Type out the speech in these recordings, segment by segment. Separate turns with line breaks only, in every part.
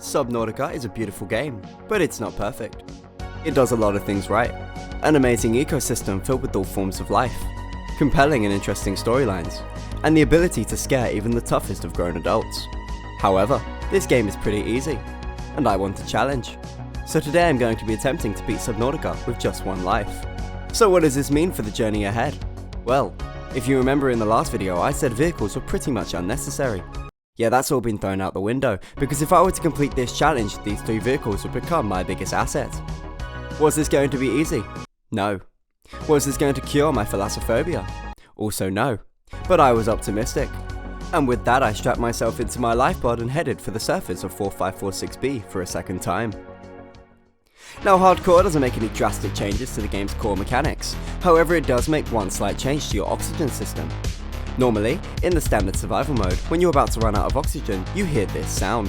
Subnautica is a beautiful game, but it's not perfect. It does a lot of things right. An amazing ecosystem filled with all forms of life, compelling and interesting storylines, and the ability to scare even the toughest of grown adults. However, this game is pretty easy, and I want a challenge. So today I'm going to be attempting to beat Subnautica with just one life. So what does this mean for the journey ahead? Well, if you remember in the last video I said vehicles were pretty much unnecessary. Yeah, that's all been thrown out the window, because if I were to complete this challenge, these 3 vehicles would become my biggest asset. Was this going to be easy? No. Was this going to cure my thalassophobia? Also no. But I was optimistic. And with that I strapped myself into my lifeboat and headed for the surface of 4546B for a second time. Now hardcore doesn't make any drastic changes to the game's core mechanics, however it does make one slight change to your oxygen system. Normally, in the standard survival mode, when you're about to run out of oxygen, you hear this sound.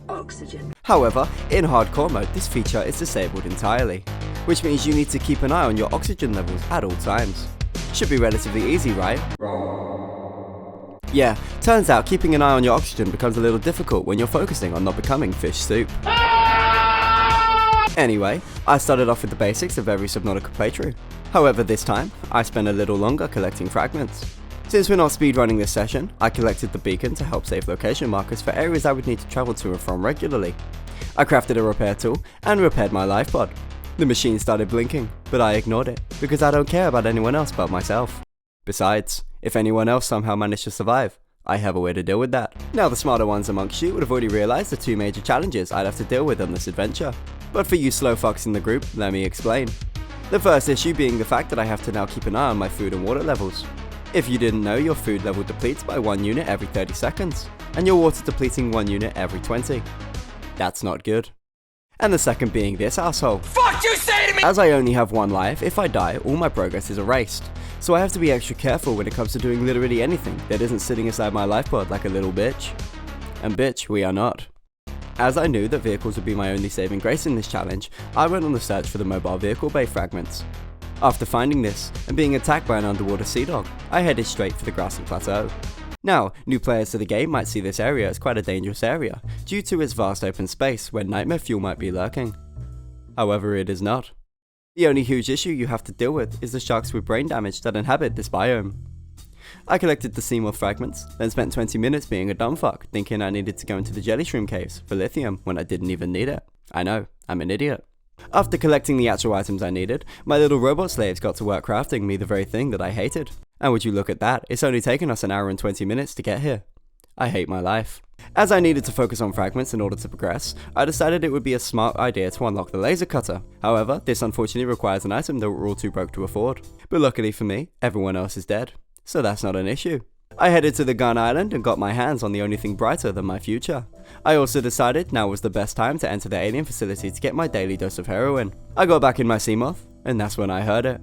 Oxygen.
However, in hardcore mode this feature is disabled entirely, which means you need to keep an eye on your oxygen levels at all times. Should be relatively easy, right?
Wrong.
Yeah, turns out keeping an eye on your oxygen becomes a little difficult when you're focusing on not becoming fish soup. Anyway, I started off with the basics of every Subnautica playthrough. However, this time, I spent a little longer collecting fragments. Since we're not speedrunning this session, I collected the beacon to help save location markers for areas I would need to travel to and from regularly. I crafted a repair tool and repaired my lifepod. The machine started blinking, but I ignored it, because I don't care about anyone else but myself. Besides, if anyone else somehow managed to survive, I have a way to deal with that. Now the smarter ones amongst you would have already realised the 2 major challenges I'd have to deal with on this adventure. But for you slow fucks in the group, let me explain. The first issue being the fact that I have to now keep an eye on my food and water levels. If you didn't know, your food level depletes by 1 unit every 30 seconds, and your water depleting 1 unit every 20. That's not good. And the second being this asshole.
Fuck you say to me!
As I only have 1 life, if I die, all my progress is erased. So I have to be extra careful when it comes to doing literally anything that isn't sitting inside my lifeboat like a little bitch. And bitch, we are not. As I knew that vehicles would be my only saving grace in this challenge, I went on the search for the mobile vehicle bay fragments. After finding this, and being attacked by an underwater sea dog, I headed straight for the grassy plateau. Now, new players to the game might see this area as quite a dangerous area, due to its vast open space where nightmare fuel might be lurking. However, it is not. The only huge issue you have to deal with is the sharks with brain damage that inhabit this biome. I collected the Seamoth fragments, then spent 20 minutes being a dumb fuck, thinking I needed to go into the jelly shroom caves for lithium when I didn't even need it. I know, I'm an idiot. After collecting the actual items I needed, my little robot slaves got to work crafting me the very thing that I hated. And would you look at that, it's only taken us 1 hour and 20 minutes to get here. I hate my life. As I needed to focus on fragments in order to progress, I decided it would be a smart idea to unlock the laser cutter. However, this unfortunately requires an item that we're all too broke to afford. But luckily for me, everyone else is dead. So that's not an issue. I headed to the Gun Island and got my hands on the only thing brighter than my future. I also decided now was the best time to enter the alien facility to get my daily dose of heroin. I got back in my Seamoth, and that's when I heard it.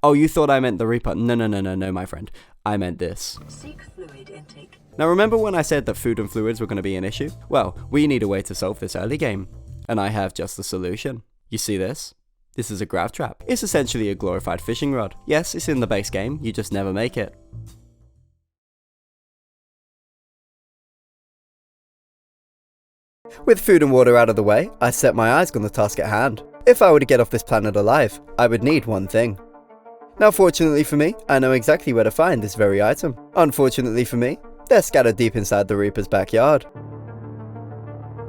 Oh, you thought I meant the Reaper? No, my friend. I meant this.
Seek fluid intake.
Now remember when I said that food and fluids were going to be an issue? Well, we need a way to solve this early game. And I have just the solution. You see this? This is a grav trap. It's essentially a glorified fishing rod. Yes, it's in the base game, you just never make it. With food and water out of the way, I set my eyes on the task at hand. If I were to get off this planet alive, I would need one thing. Now fortunately for me, I know exactly where to find this very item. Unfortunately for me, they're scattered deep inside the Reaper's backyard.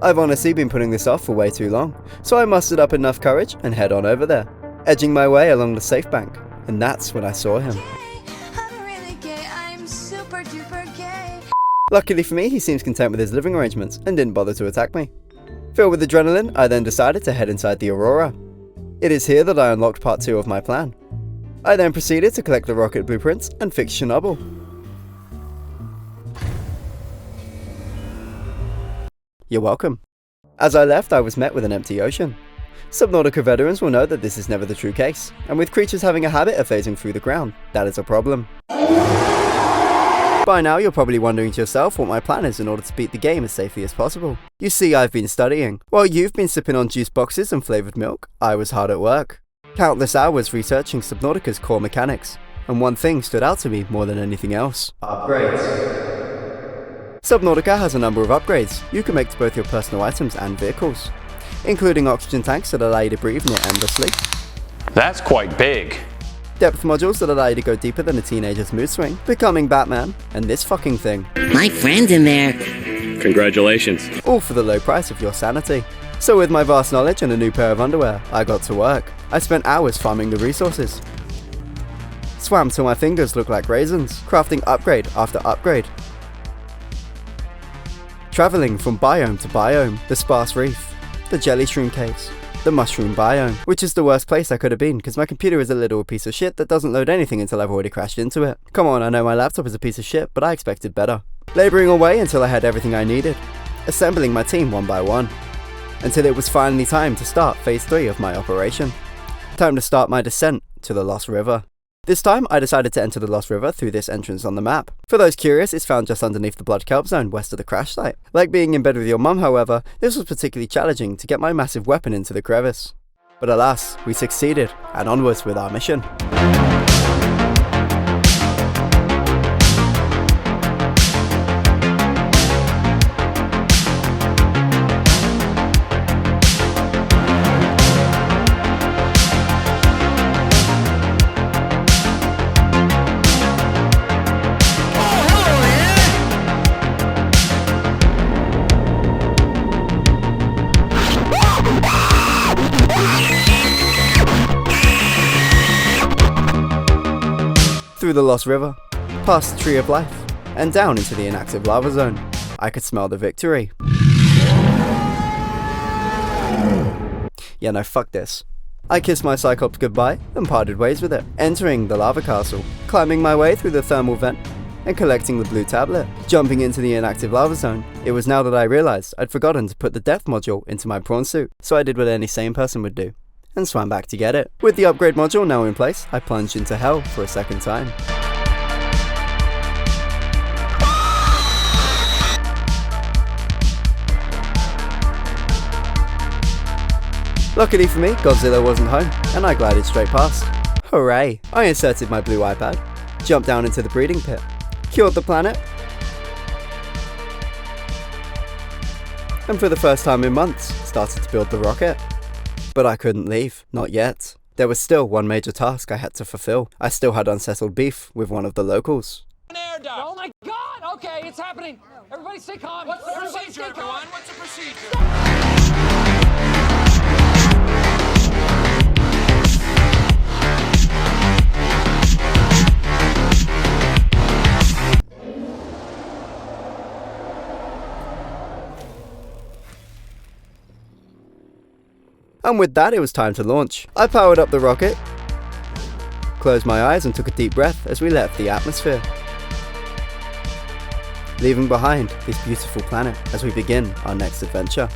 I've honestly been putting this off for way too long, so I mustered up enough courage and head on over there, edging my way along the safe bank, and that's when I saw him.
I'm really gay. I'm super duper gay.
Luckily for me, he seems content with his living arrangements and didn't bother to attack me. Filled with adrenaline, I then decided to head inside the Aurora. It is here that I unlocked part 2 of my plan. I then proceeded to collect the rocket blueprints and fix Chernobyl. You're welcome. As I left, I was met with an empty ocean. Subnautica veterans will know that this is never the true case, and with creatures having a habit of phasing through the ground, that is a problem. By now, you're probably wondering to yourself what my plan is in order to beat the game as safely as possible. You see, I've been studying. While you've been sipping on juice boxes and flavoured milk, I was hard at work. Countless hours researching Subnautica's core mechanics, and one thing stood out to me more than anything else.
Upgrades.
Subnautica has a number of upgrades you can make to both your personal items and vehicles, including oxygen tanks that allow you to breathe near endlessly,
That's quite big.
depth modules that allow you to go deeper than a teenager's mood swing, becoming Batman, and this fucking thing.
My friend's in there.
Congratulations.
All for the low price of your sanity. So with my vast knowledge and a new pair of underwear, I got to work. I spent hours farming the resources. Swam till my fingers looked like raisins, crafting upgrade after upgrade. Travelling from biome to biome, the sparse reef, the jelly shroom caves, the mushroom biome, which is the worst place I could have been because my computer is a little piece of shit that doesn't load anything until I've already crashed into it. Come on, I know my laptop is a piece of shit, but I expected better. Labouring away until I had everything I needed, assembling my team one by one, until it was finally time to start phase 3 of my operation. Time to start my descent to the Lost River. This time, I decided to enter the Lost River through this entrance on the map. For those curious, it's found just underneath the Blood Kelp Zone west of the crash site. Like being in bed with your mum, however, this was particularly challenging to get my massive weapon into the crevice. But alas, we succeeded, and onwards with our mission. Through the Lost River, past the Tree of Life, and down into the inactive lava zone. I could smell the victory. Yeah, no, fuck this. I kissed my Cyclops goodbye and parted ways with it, entering the lava castle, climbing my way through the thermal vent, and collecting the blue tablet. Jumping into the inactive lava zone, it was now that I realised I'd forgotten to put the depth module into my prawn suit, so I did what any sane person would do, and swam back to get it. With the upgrade module now in place, I plunged into hell for a second time. Luckily for me, Godzilla wasn't home, and I glided straight past. Hooray! I inserted my blue iPad, jumped down into the breeding pit, cured the planet, and for the first time in months, started to build the rocket. But I couldn't leave, not yet. There was still one major task I had to fulfill. I still had unsettled beef with one of the locals.
An air duct.
Oh my God! Okay, it's happening. Everybody stay calm.
What's the
Everybody
procedure,
stay calm.
everyone? What's the procedure?
And with that, it was time to launch. I powered up the rocket, closed my eyes and took a deep breath as we left the atmosphere, leaving behind this beautiful planet as we begin our next adventure.